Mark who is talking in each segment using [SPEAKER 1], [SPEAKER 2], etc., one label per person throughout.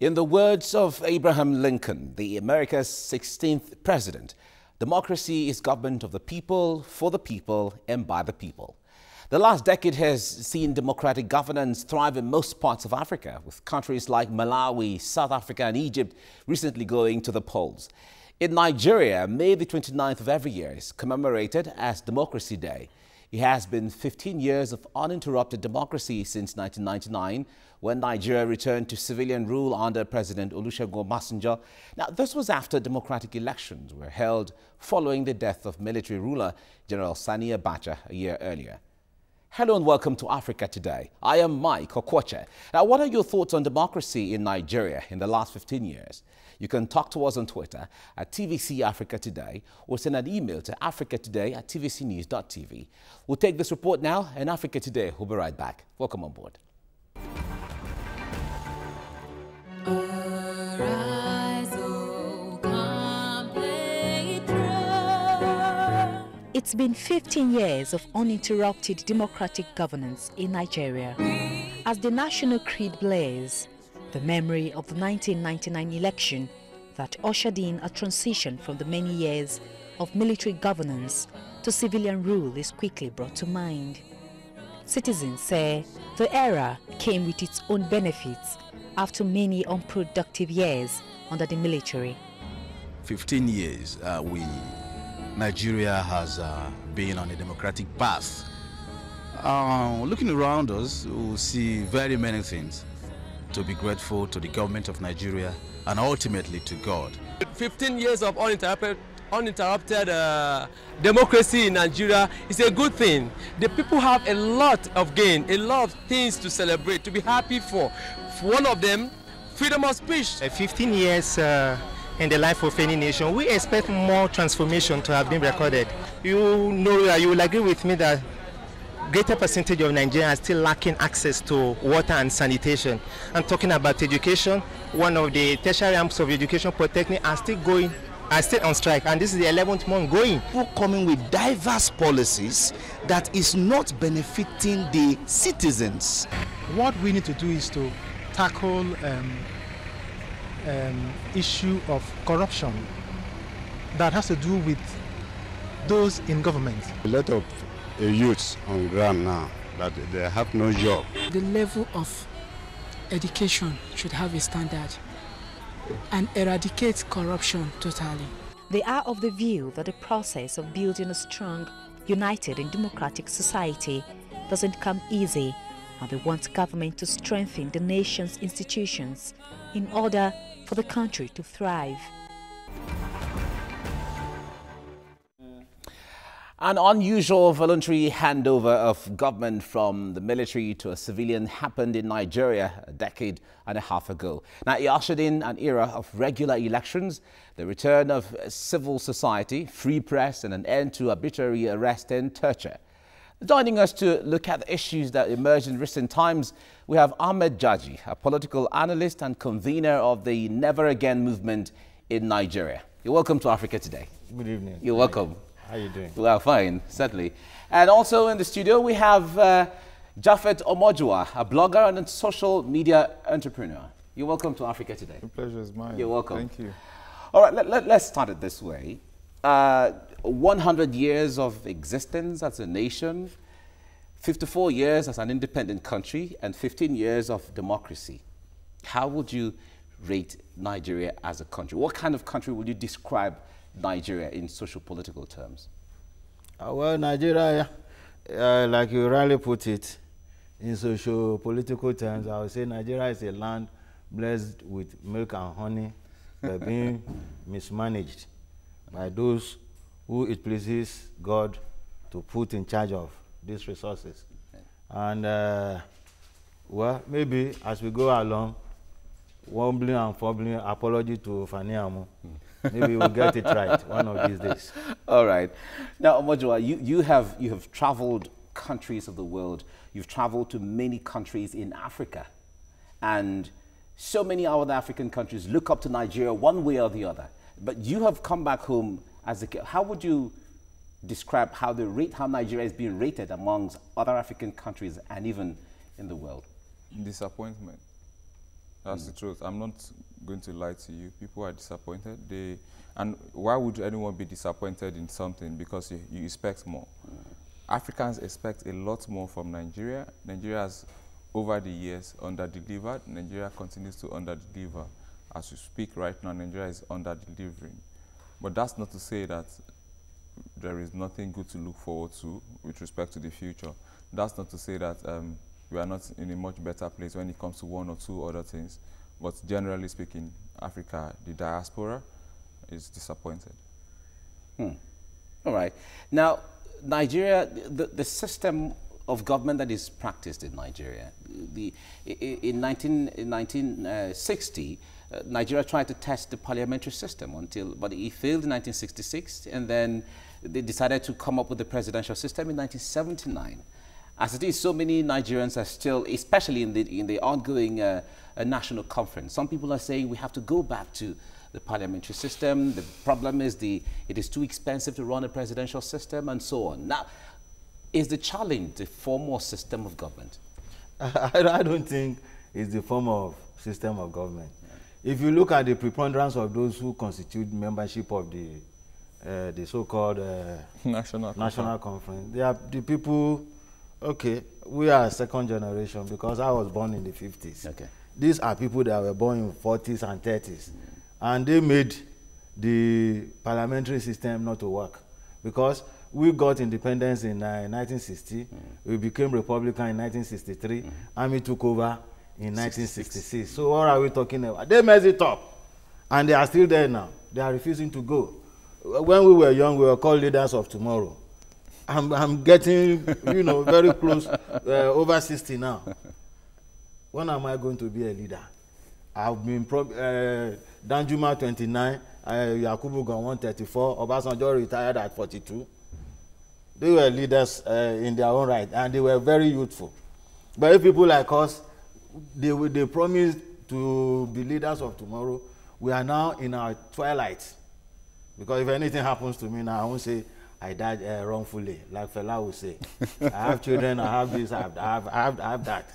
[SPEAKER 1] In the words of Abraham Lincoln, the America's 16th president, democracy is government of the people, for the people, and by the people. The last decade has seen democratic governance thrive in most parts of Africa, with countries like Malawi, South Africa, and Egypt recently going to the polls. In Nigeria, May the 29th of every year is commemorated as Democracy Day. It has been 15 years of uninterrupted democracy since 1999, when Nigeria returned to civilian rule under President Olusegun Obasanjo. Now, this was after democratic elections were held following the death of military ruler General Sani Abacha a year earlier. Hello and welcome to Africa Today. I am Mike Okwoche. Now, what are your thoughts on democracy in Nigeria in the last 15 years? You can talk to us on Twitter at TVC Africa Today or send an email to africatoday@tvcnews.tv. We'll take this report now, and Africa Today will be right back. Welcome on board.
[SPEAKER 2] It's been 15 years of uninterrupted democratic governance in Nigeria. As the national creed blares, the memory of the 1999 election that ushered in a transition from the many years of military governance to civilian rule is quickly brought to mind. Citizens say the era came with its own benefits after many unproductive years under the military.
[SPEAKER 3] 15 years Nigeria has been on a democratic path. Looking around us, we see very many things to be grateful to the government of Nigeria and ultimately to God.
[SPEAKER 4] 15 years of uninterrupted democracy in Nigeria is a good thing. The people have a lot of gain, a lot of things to celebrate, to be happy for. One of them, freedom of speech.
[SPEAKER 5] 15 years in the life of any nation, we expect more transformation to have been recorded. You will agree with me that greater percentage of Nigerians are still lacking access to water and sanitation. I'm talking about education. One of the tertiary arms of education, polytechnic, are still on strike, and this is the 11th month going.
[SPEAKER 6] People coming with diverse policies that is not benefiting the citizens.
[SPEAKER 7] What we need to do is to tackle issue of corruption that has to do with those in government.
[SPEAKER 8] A lot of youths on ground now that they have no job.
[SPEAKER 9] The level of education should have a standard and eradicate corruption totally.
[SPEAKER 2] They are of the view that the process of building a strong, united and democratic society doesn't come easy, and they want government to strengthen the nation's institutions in order for the country to thrive.
[SPEAKER 1] An unusual voluntary handover of government from the military to a civilian happened in Nigeria a decade and a half ago. Now, it ushered in an era of regular elections, the return of civil society, free press, and an end to arbitrary arrest and torture. Joining us to look at the issues that emerged in recent times, we have Ahmed Jaji, a political analyst and convener of the Never Again movement in Nigeria. You're welcome to Africa Today.
[SPEAKER 10] Good evening.
[SPEAKER 1] You're welcome.
[SPEAKER 10] How are you doing?
[SPEAKER 1] Well, fine, certainly. And also in the studio, we have Japhet Omojuwa, a blogger and a social media entrepreneur. You're welcome to Africa Today.
[SPEAKER 10] The pleasure is mine.
[SPEAKER 1] You're welcome.
[SPEAKER 10] Thank you.
[SPEAKER 1] All right, let's start it this way. 100 years of existence as a nation, 54 years as an independent country, and 15 years of democracy. How would you rate Nigeria as a country? What kind of country would you describe Nigeria in social political terms?
[SPEAKER 10] Well, Nigeria, like you rightly put it, in social political terms, I would say Nigeria is a land blessed with milk and honey, but being mismanaged by those who it pleases God to put in charge of these resources. And well, maybe as we go along, wobbling and fumbling, apology to Faniamu. Maybe we'll get it right one of these days.
[SPEAKER 1] All right. Now, Omojuwa, you have traveled countries of the world. You've traveled to many countries in Africa. And so many other African countries look up to Nigeria one way or the other. But you have come back home as a... How would you describe how Nigeria is being rated amongst other African countries and even in the world?
[SPEAKER 11] Disappointment. That's the truth. I'm not going to lie to you. People are disappointed. And why would anyone be disappointed in something? Because you expect more. Africans expect a lot more from Nigeria. Nigeria has, over the years, under-delivered. Nigeria continues to under-deliver. As we speak right now, Nigeria is under-delivering. But that's not to say that there is nothing good to look forward to with respect to the future. That's not to say that we are not in a much better place when it comes to one or two other things. But generally speaking, Africa, the diaspora, is disappointed.
[SPEAKER 1] All right. Now, Nigeria, the system of government that is practiced in Nigeria, in 1960, Nigeria tried to test the parliamentary system but it failed in 1966, and then they decided to come up with the presidential system in 1979. As it is, so many Nigerians are still, especially in the ongoing national conference, some people are saying we have to go back to the parliamentary system. The problem is it is too expensive to run a presidential system and so on. Now, is the challenge the form or system of government?
[SPEAKER 10] I don't think it's the form of system of government. If you look at the preponderance of those who constitute membership of the so-called
[SPEAKER 11] national
[SPEAKER 10] conference, they are the people. Okay, we are second generation because I was born in the 50s. Okay, these are people that were born in 40s and 30s, and they made the parliamentary system not to work because we got independence in 1960. We became Republican in 1963. Army took over in 1966. So what are we talking about? They messed it up, and they are still there now. They are refusing to go. When we were young, we were called leaders of tomorrow. I'm getting, very close, over 60 now. When am I going to be a leader? I've been Danjuma 29, Yakubu Gowon 134, Obasanjo retired at 42. They were leaders in their own right, and they were very youthful. But if people like us, they promised to be leaders of tomorrow, we are now in our twilight. Because if anything happens to me now, I won't say I died wrongfully, like Fela will say. I have children, I have this, I have that,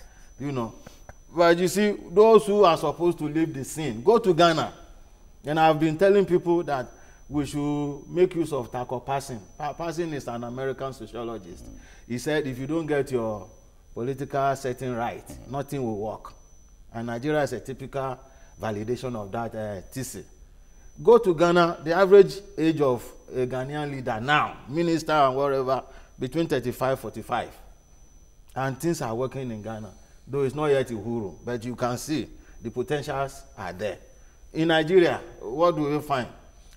[SPEAKER 10] But you see, those who are supposed to leave the scene, go to Ghana. And I've been telling people that we should make use of Taco Passing. Passing is an American sociologist. He said, if you don't get your political setting right, nothing will work. And Nigeria is a typical validation of that thesis. Go to Ghana, the average age of a Ghanaian leader now, minister and whatever, between 35, 45. And things are working in Ghana, though it's not yet Uhuru, but you can see the potentials are there. In Nigeria, what do we find?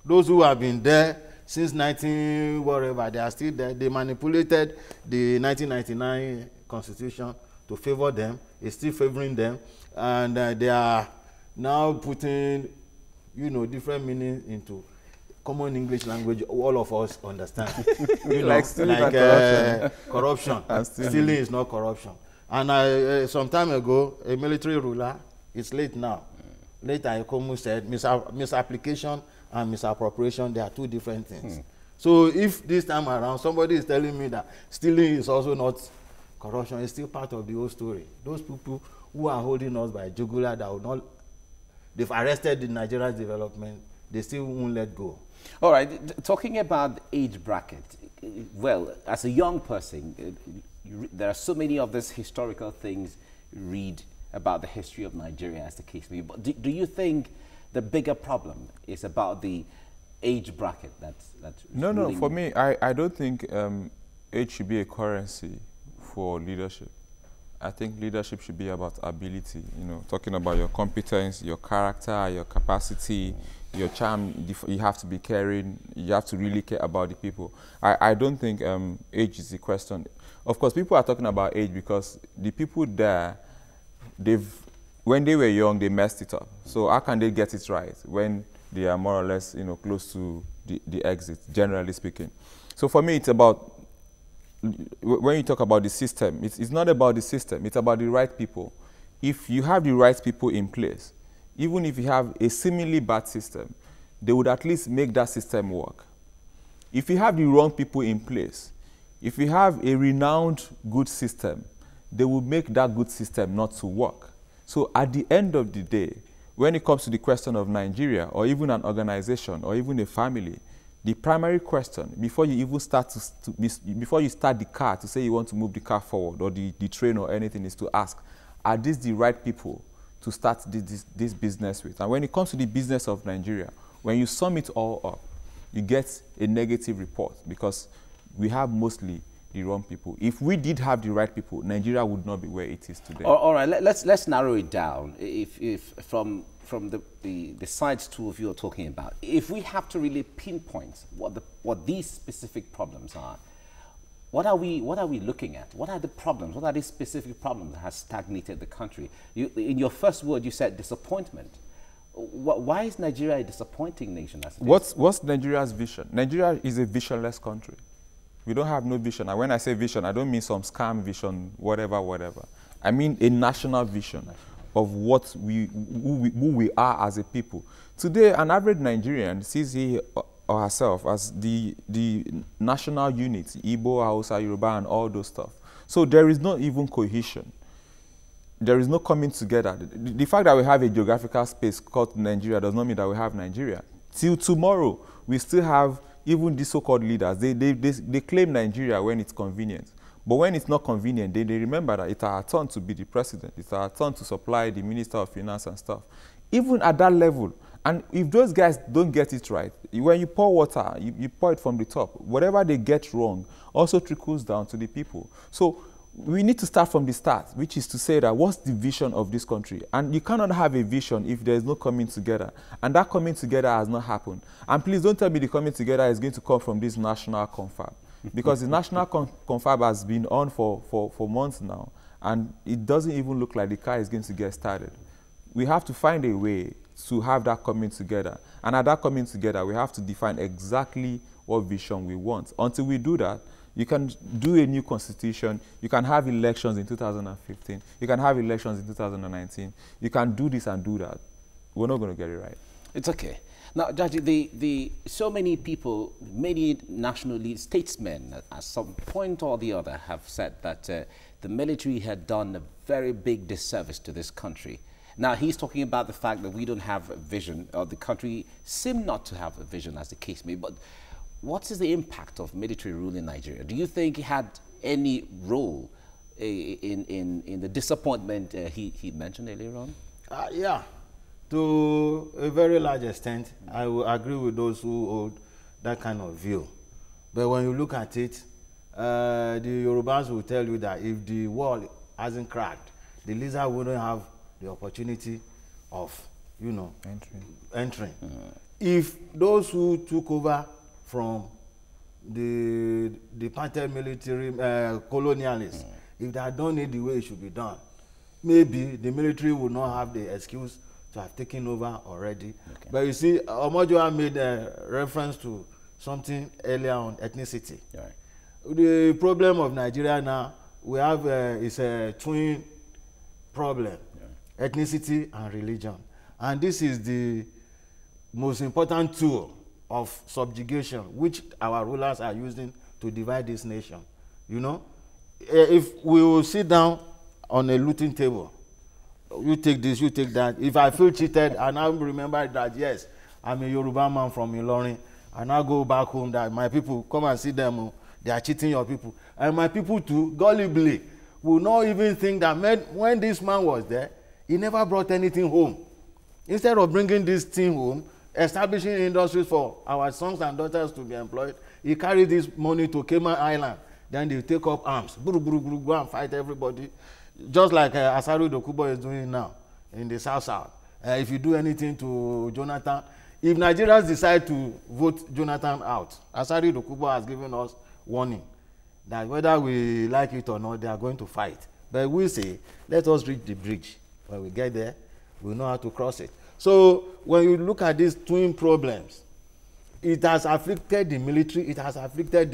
[SPEAKER 10] Those who have been there since 19 whatever, they are still there. They manipulated the 1999 constitution to favor them. It's still favoring them. And they are now putting, different meanings into common English language all of us understand. Corruption. Stealing is not corruption. And some time ago, a military ruler, it's late now. Later, Ikomu said misapplication and misappropriation, they are two different things. So if this time around somebody is telling me that stealing is also not corruption, it's still part of the whole story. Those people who are holding us by jugular that will not, they've arrested the Nigeria's development, they still won't let go.
[SPEAKER 1] All right, talking about the age bracket, well, as a young person, there are so many of these historical things you read about the history of Nigeria, as the case may be. But do you think the bigger problem is about the age bracket that's
[SPEAKER 11] No, for me, I don't think age should be a currency for leadership. I think leadership should be about ability, talking about your competence, your character, your capacity, your charm. You have to be caring, you have to really care about the people. I don't think age is the question. Of course, people are talking about age because the people there, when they were young, they messed it up. So how can they get it right when they are more or less, close to the exit, generally speaking? So for me, it's about, when you talk about the system, it's not about the system, it's about the right people. If you have the right people in place, even if you have a seemingly bad system, they would at least make that system work. If you have the wrong people in place, if you have a renowned good system, they will make that good system not to work. So at the end of the day, when it comes to the question of Nigeria, or even an organization, or even a family, the primary question, before you even start before you start the car to say you want to move the car forward, or the train or anything, is to ask, are these the right people to start this business with? And when it comes to the business of Nigeria, when you sum it all up, you get a negative report, because we have mostly the wrong people. If we did have the right people, Nigeria would not be where it is today.
[SPEAKER 1] All right, let's narrow it down. If from the sides two of you are talking about, if we have to really pinpoint what these specific problems are, what are we looking at? What are the problems? What are these specific problems that has stagnated the country? In your first word, you said disappointment. Why is Nigeria a disappointing nation?
[SPEAKER 11] What's Nigeria's vision? Nigeria is a visionless country. We don't have no vision. And when I say vision, I don't mean some scam vision, whatever. I mean a national vision of who we are as a people. Today, an average Nigerian sees he or herself as the national unit, Igbo, Hausa, Yoruba, and all those stuff. So there is not even cohesion. There is no coming together. The fact that we have a geographical space called Nigeria does not mean that we have Nigeria. Till tomorrow, we still have even these so-called leaders. They claim Nigeria when it's convenient. But when it's not convenient, they remember that it's our turn to be the president. It's our turn to supply the Minister of Finance and stuff. Even at that level, and if those guys don't get it right, when you pour water, you pour it from the top. Whatever they get wrong also trickles down to the people. So we need to start from the start, which is to say that what's the vision of this country? And you cannot have a vision if there is no coming together. And that coming together has not happened. And please don't tell me the coming together is going to come from this national confab. Because the national confab has been on for months now, and it doesn't even look like the car is going to get started. We have to find a way to have that coming together. And at that coming together, we have to define exactly what vision we want. Until we do that, you can do a new constitution, you can have elections in 2015, you can have elections in 2019, you can do this and do that. We're not going to get it right.
[SPEAKER 1] It's okay. Now, Jaji, so many people, many national statesmen at some point or the other have said that the military had done a very big disservice to this country. Now, he's talking about the fact that we don't have a vision, or the country seem not to have a vision, as the case may be. But what is the impact of military rule in Nigeria? Do you think it had any role in the disappointment he mentioned earlier on?
[SPEAKER 10] Yeah. To a very large extent, I will agree with those who hold that kind of view. But when you look at it, the Yorubas will tell you that if the wall hasn't cracked, the lizard wouldn't have the opportunity of, entering. If those who took over from the departed military colonialists, if they had done it the way it should be done, maybe the military would not have the excuse to have taken over already. Okay. But you see, Omojuwa made a reference to something earlier on, ethnicity. Right. The problem of Nigeria now, we have is a twin problem, ethnicity and religion. And this is the most important tool of subjugation, which our rulers are using to divide this nation. If we will sit down on a looting table, you take this, you take that. If I feel cheated, and I remember that, yes, I'm a Yoruba man from Ilorin, and I go back home, that my people, come and see them, they are cheating your people. And my people too, gullibly, will not even think that when this man was there, he never brought anything home. Instead of bringing this thing home, establishing industries for our sons and daughters to be employed, he carried this money to Cayman Island. Then they take up arms, go and fight everybody. Just like Asaru Dokubo is doing now in the South. If you do anything to Jonathan, if Nigerians decide to vote Jonathan out, Asaru Dokubo has given us warning that whether we like it or not, they are going to fight. But we say, let us reach the bridge. When we get there, we know how to cross it. So when you look at these twin problems, it has afflicted the military, it has afflicted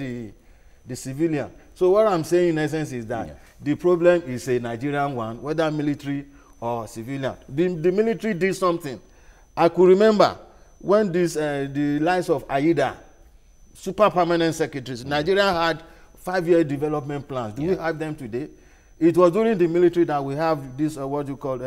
[SPEAKER 10] the civilian. So what I'm saying in essence is that the problem is a Nigerian one, whether military or civilian. The military did something. I could remember when the likes of AIDA, super permanent secretaries, Nigeria had 5-year development plans. Do we have them today? It was during the military that we have this, what you call,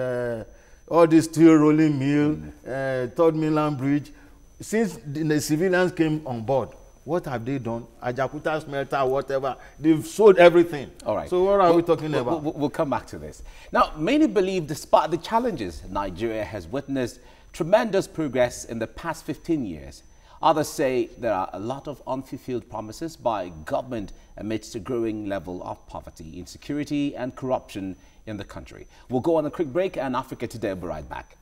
[SPEAKER 10] all this steel rolling mill, third Malam bridge. Since the civilians came on board, what have they done? Ajakuta smelter, whatever. They've sold everything.
[SPEAKER 1] All right.
[SPEAKER 10] So what are we talking about?
[SPEAKER 1] We'll come back to this. Now, many believe despite the challenges, Nigeria has witnessed tremendous progress in the past 15 years. Others say there are a lot of unfulfilled promises by government amidst a growing level of poverty, insecurity and corruption in the country. We'll go on a quick break, and Africa Today will be right back.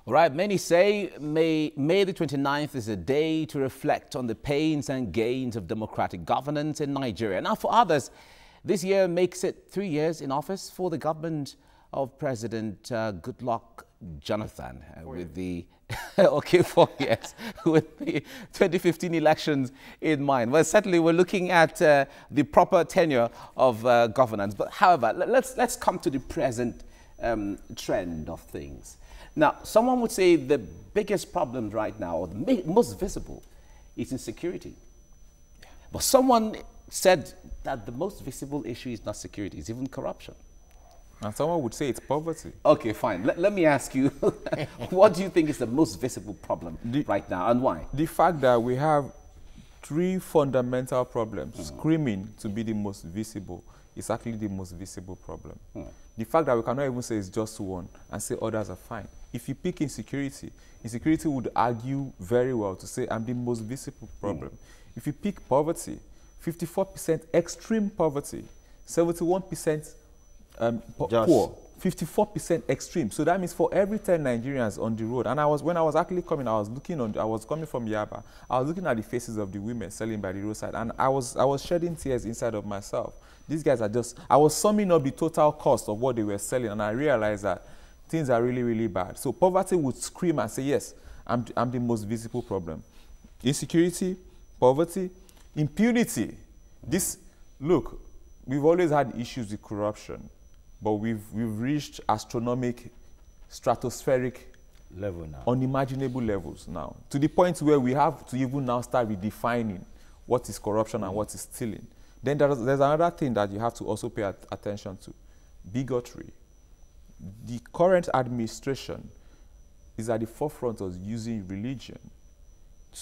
[SPEAKER 1] All right, many say May the 29th is a day to reflect on the pains and gains of democratic governance in Nigeria. Now, for others, this year makes it 3 years in office for the government of President Goodluck Jonathan with the 4 years with the 2015 elections in mind. Well, certainly we're looking at the proper tenure of governance. But however, let's come to the present trend of things. Now, someone would say the biggest problem right now, or the most visible, is insecurity. But someone said that the most visible issue is not security, it's even corruption.
[SPEAKER 11] And someone would say it's poverty.
[SPEAKER 1] Okay, fine. Let me ask you, what do you think is the most visible problem right now, and why?
[SPEAKER 11] The fact that we have 3 fundamental problems screaming to be the most visible is actually the most visible problem. The fact that we cannot even say it's just one and say others are fine. If you pick insecurity, insecurity would argue very well to say I'm the most visible problem. If you pick poverty, 54% extreme poverty, 71% poor, 54% extreme. So that means for every 10 Nigerians on the road, and when I was actually coming, I was coming from Yaba, I was looking at the faces of the women selling by the roadside, and I was shedding tears inside of myself. These guys are just, I was summing up the total cost of what they were selling, and I realized that things are really, really bad. So poverty would scream and say, yes, I'm the most visible problem. Insecurity, poverty, impunity. Look, we've always had issues with corruption, but we've reached astronomical, stratospheric
[SPEAKER 10] level now,
[SPEAKER 11] unimaginable levels now, to the point where we have to even now start redefining what is corruption and what is stealing. Then there's another thing that you have to also pay attention to, bigotry. The current administration is at the forefront of using religion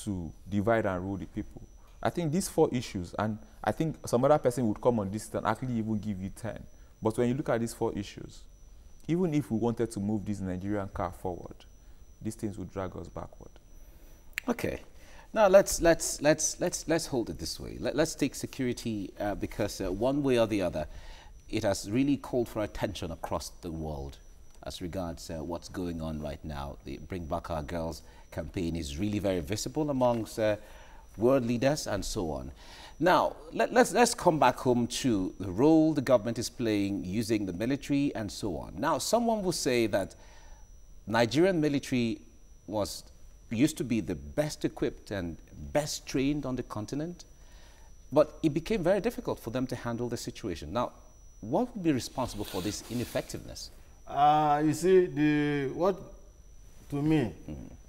[SPEAKER 11] to divide and rule the people. I think these 4 issues, and I think some other person would come on this and actually even give you 10. But when you look at these 4 issues, even if we wanted to move this Nigerian car forward, these things would drag us backward.
[SPEAKER 1] Okay. Now let's hold it this way. Let's take security because one way or the other, it has really called for attention across the world as regards what's going on right now. The Bring Back Our Girls campaign is really very visible amongst world leaders and so on. Now, let's come back home to the role the government is playing using the military and so on. Now, someone will say that Nigerian military used to be the best equipped and best trained on the continent, but it became very difficult for them to handle the situation. Now, what would be responsible for this ineffectiveness?
[SPEAKER 10] You see, to me,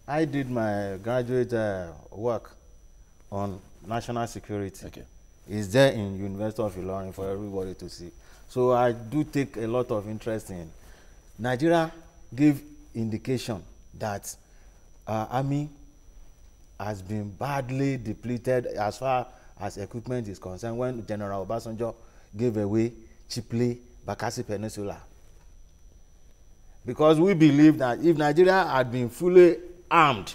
[SPEAKER 10] I did my graduate work on national security. Okay. It's there in University of Ilorin for everybody to see. So I do take a lot of interest in. Nigeria gave indication that army has been badly depleted as far as equipment is concerned when General Obasanjo gave away cheaply Bakassi Peninsula. Because we believe that if Nigeria had been fully armed,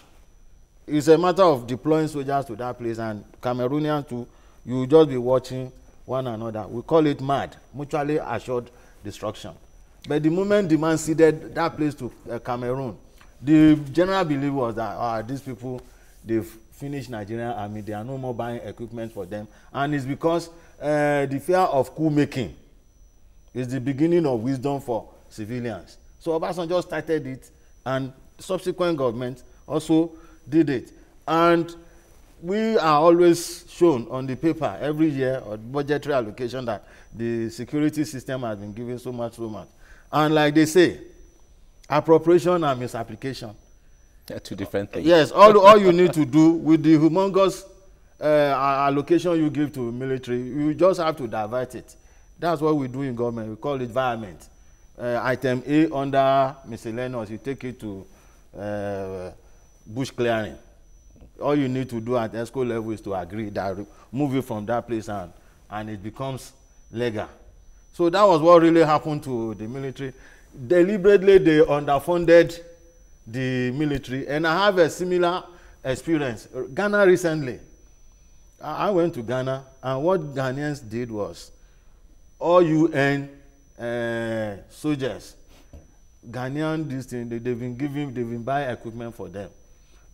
[SPEAKER 10] it's a matter of deploying soldiers to that place, and Cameroonians too, you will just be watching one another. We call it MAD, mutually assured destruction. But the moment the man ceded that place to Cameroon, the general belief was that these people, they've finished Nigerian army, they are no more buying equipment for them. And it's because the fear of coup making is the beginning of wisdom for civilians. So Obasanjo started it, and subsequent governments also did it. And we are always shown on the paper every year or budgetary allocation that the security system has been given so much. And like they say, appropriation and misapplication.
[SPEAKER 1] They're two different things.
[SPEAKER 10] Yes, all you need to do with the humongous allocation you give to military, you just have to divert it. That's what we do in government. We call it environment. Item A under miscellaneous, you take it to bush clearing. All you need to do at ESCO level is to agree that move it from that place and it becomes legal. So that was what really happened to the military. Deliberately, they underfunded the military, and I have a similar experience. Ghana recently, I went to Ghana, and what Ghanaians did was, all UN soldiers, Ghanaian, this thing, they've been buying equipment for them.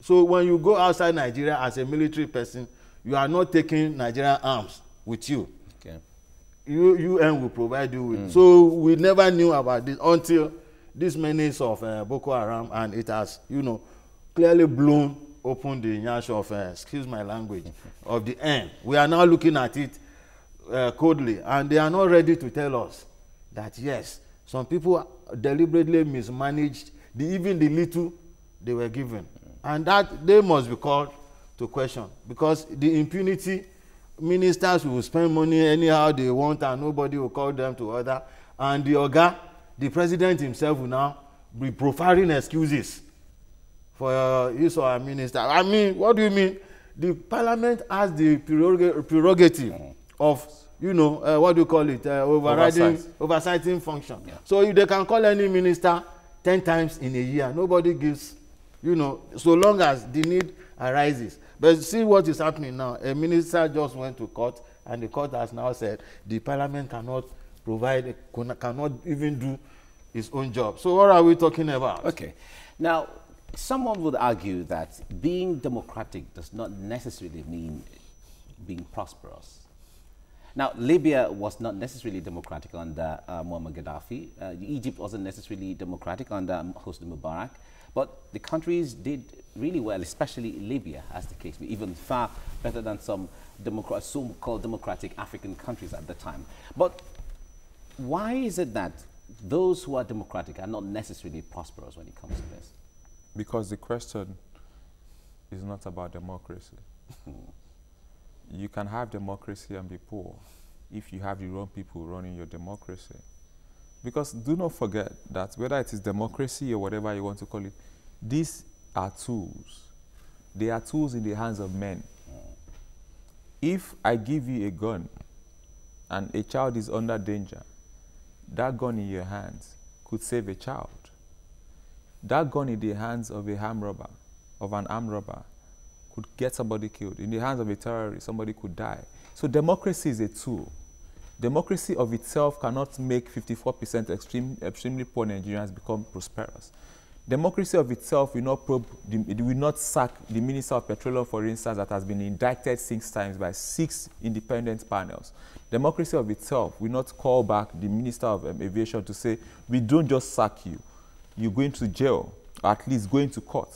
[SPEAKER 10] So when you go outside Nigeria as a military person, you are not taking Nigerian arms with you.
[SPEAKER 1] Okay.
[SPEAKER 10] UN will provide you with. So we never knew about this until this menace of Boko Haram, and it has, clearly blown open the nyash of, excuse my language, of the end. We are now looking at it coldly, and they are not ready to tell us that yes, some people deliberately mismanaged even the little they were given. And that they must be called to question, because the impunity, ministers will spend money anyhow they want and nobody will call them to order. And the president himself will now be profiling excuses for his or her minister. I mean, what do you mean? The parliament has the prerogative of, what do you call it, oversighting function. Yeah. So if they can call any minister 10 times in a year, nobody gives, so long as the need arises. But see what is happening now. A minister just went to court, and the court has now said the parliament cannot provide, cannot even do its own job. So what are we talking about?
[SPEAKER 1] Okay. Now, someone would argue that being democratic does not necessarily mean being prosperous. Now, Libya was not necessarily democratic under Muammar Gaddafi. Egypt wasn't necessarily democratic under Hosni Mubarak. But the countries did really well, especially Libya, as the case may be, even far better than some so-called democratic African countries at the time. But why is it that those who are democratic are not necessarily prosperous when it comes to this?
[SPEAKER 11] Because the question is not about democracy. You can have democracy and be poor if you have the wrong people running your democracy. Because do not forget that whether it is democracy or whatever you want to call it, these are tools. They are tools in the hands of men. If I give you a gun and a child is under danger, that gun in your hands could save a child. That gun in the hands of an armed robber, could get somebody killed. In the hands of a terrorist, somebody could die. So democracy is a tool. Democracy of itself cannot make 54% extremely poor Nigerians become prosperous. Democracy of itself will not it will not sack the Minister of Petroleum, for instance, that has been indicted 6 times by 6 independent panels. Democracy of itself will not call back the Minister of Aviation to say, we don't just sack you, you're going to jail, or at least going to court.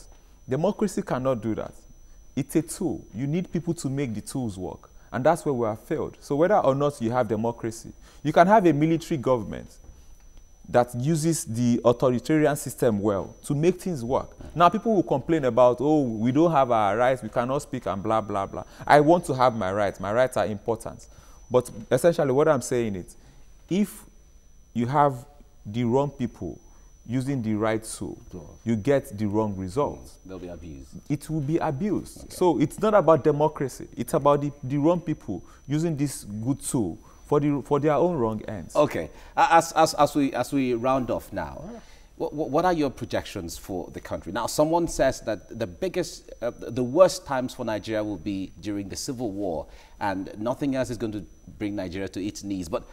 [SPEAKER 11] Democracy cannot do that. It's a tool. You need people to make the tools work. And that's where we have failed. So whether or not you have democracy, you can have a military government that uses the authoritarian system well to make things work. Now people will complain about, oh, we don't have our rights, we cannot speak and blah, blah, blah. I want to have my rights are important. But essentially what I'm saying is, if you have the wrong people using the right tool, you get the wrong results.
[SPEAKER 1] They'll be abused.
[SPEAKER 11] It will be abused. Okay. So it's not about democracy. It's about the wrong people using this good tool for their own wrong ends.
[SPEAKER 1] Okay. As we round off now, what are your projections for the country? Now, someone says that the worst times for Nigeria will be during the civil war, and nothing else is going to bring Nigeria to its knees. But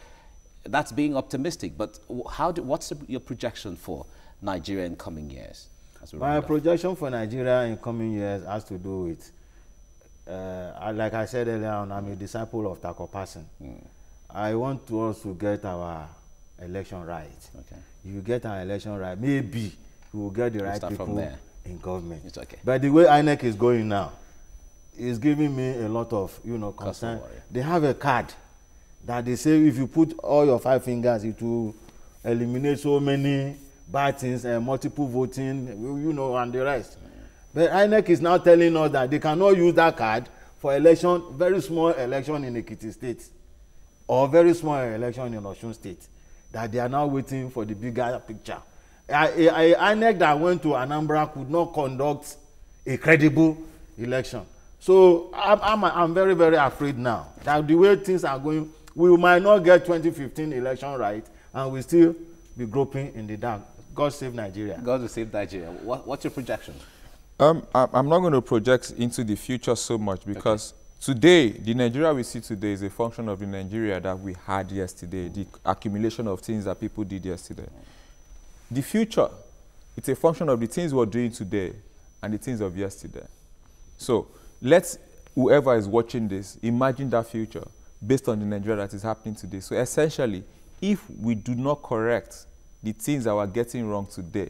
[SPEAKER 1] that's being optimistic, but what's your projection for Nigeria in coming years?
[SPEAKER 10] My projection for Nigeria in coming years has to do with, like I said earlier on, I'm a disciple of Tako Passing. I want us to get our election right. Okay. If you get our election right, maybe we will get the right people in government.
[SPEAKER 1] It's okay.
[SPEAKER 10] But the way INEC is going now, is giving me a lot of, concern. They have a card that they say if you put all your 5 fingers, it will eliminate so many bad things and multiple voting, and the rest. But INEC is now telling us that they cannot use that card for election, very small election in Ekiti State, or very small election in Osun State, that they are now waiting for the bigger picture. INEC that went to Anambra could not conduct a credible election. So I'm very, very afraid now that the way things are going, we might not get 2015 election right, and we still be groping in the dark. God save Nigeria.
[SPEAKER 1] God will save Nigeria. What's your projection?
[SPEAKER 11] I'm not going to project into the future so much because today, the Nigeria we see today is a function of the Nigeria that we had yesterday, the accumulation of things that people did yesterday. The future, it's a function of the things we're doing today and the things of yesterday. So let's, whoever is watching this, imagine that future based on the Nigeria that is happening today. So essentially, if we do not correct the things that we're getting wrong today,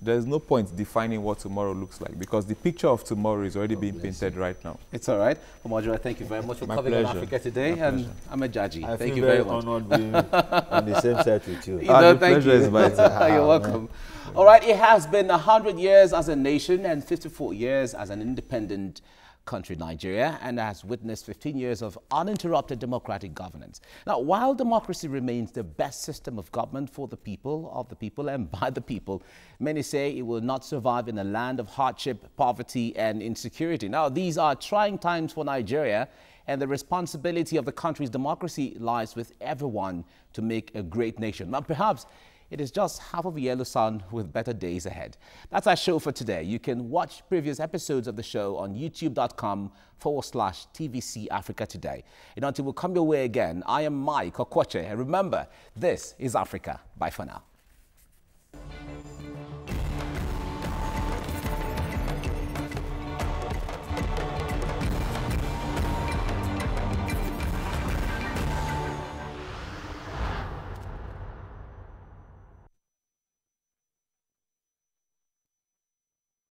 [SPEAKER 11] there's no point defining what tomorrow looks like because the picture of tomorrow is already being painted right now.
[SPEAKER 1] It's all right. Omojuwa, thank you very much for coming on Africa Today. And I'm a Jaji. Thank you very much.
[SPEAKER 10] I feel very honored being on the same set with you.
[SPEAKER 1] The pleasure is mine. You're welcome. All right, it has been 100 years as a nation and 54 years as an independent country, Nigeria, and has witnessed 15 years of uninterrupted democratic governance. Now, while democracy remains the best system of government for the people, of the people, and by the people, many say it will not survive in a land of hardship, poverty, and insecurity. Now, these are trying times for Nigeria, and the responsibility of the country's democracy lies with everyone to make a great nation. Now, perhaps it is just half of a yellow sun with better days ahead. That's our show for today. You can watch previous episodes of the show on youtube.com/TVC Africa Today. And until we come your way again, I am Okwoche. And remember, this is Africa. Bye for now.